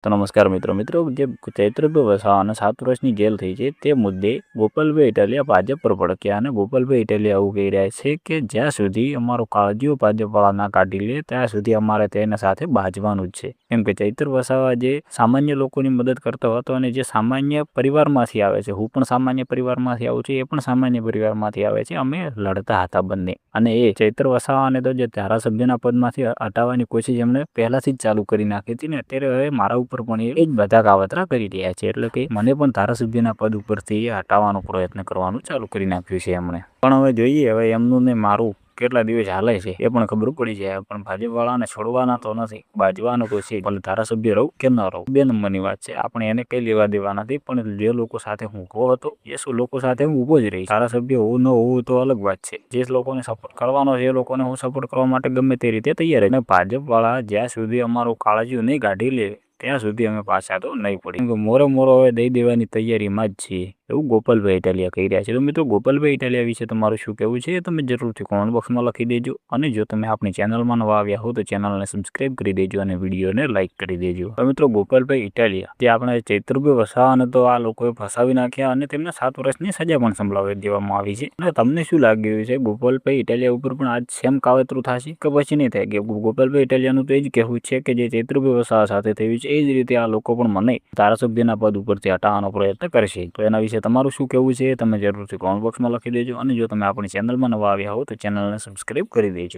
તો નમસ્કાર મિત્રો જે ચૈત્રભાઈ વસાવાને 7 વર્ષની જેલ થઈ છે તે મુદ્દે ગોપાલભાઈ ઇટાલિયા ભાજપ પર ભડક્યા અને ગોપાલભાઈ ઇટાલિયા એવું કહી રહ્યા છે કે જ્યાં સુધી અમારો કાળજીઓ ભાજપવાળા ના કાઢી લે ત્યાં સુધી અમારે તેના સાથે બાજવાનું જ છે. કેમ કે ચૈત્ર વસાવા જે સામાન્ય લોકોની મદદ કરતો હતો અને જે સામાન્ય પરિવારમાંથી આવે છે, હું પણ સામાન્ય પરિવારમાંથી આવું છું, એ પણ સામાન્ય પરિવારમાંથી આવે છે, અમે લડતા હતા બંને. અને એ ચૈત્ર વસાવાને તો જે ધારાસભ્યના પદમાંથી હટાવવાની કોશિશ એમણે પહેલાથી જ ચાલુ કરી નાખી હતી ને અત્યારે હવે મારા ઉપર પણ એ જ બધા કાવતરા કરી રહ્યા છે. એટલે કે મને પણ ધારાસભ્યના પદ ઉપરથી હટાવવાનો પ્રયત્ન કરવાનું ચાલુ કરી નાખ્યું છે એમણે. પણ હવે જોઈએ હવે એમનું ને મારું કેટલા દિવસ હાલે છે એ પણ ખબર પડી જાય. પણ ભાજપવાળાને છોડવાના તો નથી, બાજવાનો તો છે. ભલે ધારાસભ્ય રહું કે ન રહું, 2 નંબરની વાત છે. આપણે એને કઈ લેવા દેવા નથી. પણ જે લોકો સાથે હું ઉભો હતો એ લોકો સાથે હું ઉભો જ રહીશ. ધારાસભ્ય હોવું ન હોવું તો અલગ વાત છે. જે લોકોને સપોર્ટ કરવાનો છે એ લોકોને હું સપોર્ટ કરવા માટે ગમે તે રીતે તૈયાર. અને ભાજપવાળા જ્યાં સુધી અમારું કાળજીઓ નહીં કાઢી લે ત્યાં સુધી અમે પાછા તો નહીં પડી. મોરો હવે દઈ દેવાની તૈયારીમાં જ છીએ એવું ગોપાલભાઈ ઇટાલિયા કહી રહ્યા છે. તો મિત્રો, ગોપાલભાઈ ઇટાલિયા વિશે તમારું શું કહેવું છે એ તમે જરૂરથી કોમેન્ટ બોક્સમાં લખી દેજો. અને જો તમે આપણી ચેનલમાં નવા આવ્યા હો તો ચેનલને સબસ્ક્રાઈબ કરી દેજો અને વિડીયોને લાઇક કરી દેજો. તો મિત્રો, ગોપાલભાઈ ઇટાલિયા જે આપણે ચૈત્રભાઈ વસાવાને તો આ લોકોએ ફસાવી નાખ્યા અને તેમને 7 વર્ષની સજા પણ સંભળાવી દેવામાં આવી છે. અને તમને શું લાગ્યું છે, ગોપાલભાઈ ઇટાલિયા ઉપર પણ આજ સેમ કાવતરું થશે કે પછી નહીં થાય? કે ગોપાલભાઈ ઇટાલિયાનું તો એ જ કહેવું છે કે જે ચૈત્રભાઈ વસાવા સાથે થયું છે એ જ રીતે આ લોકો પણ મને ધારાસભ્યના પદ ઉપરથી હટાવવાનો પ્રયત્ન કરશે. તો એના વિશે તમારું શું કહેવું છે તમે જરૂરથી કોમેન્ટ બોક્સમાં લખી દેજો. અને જો તમે આપણી ચેનલમાં નવા આવ્યા હો તો ચેનલને સબસ્ક્રાઈબ કરી દેજો.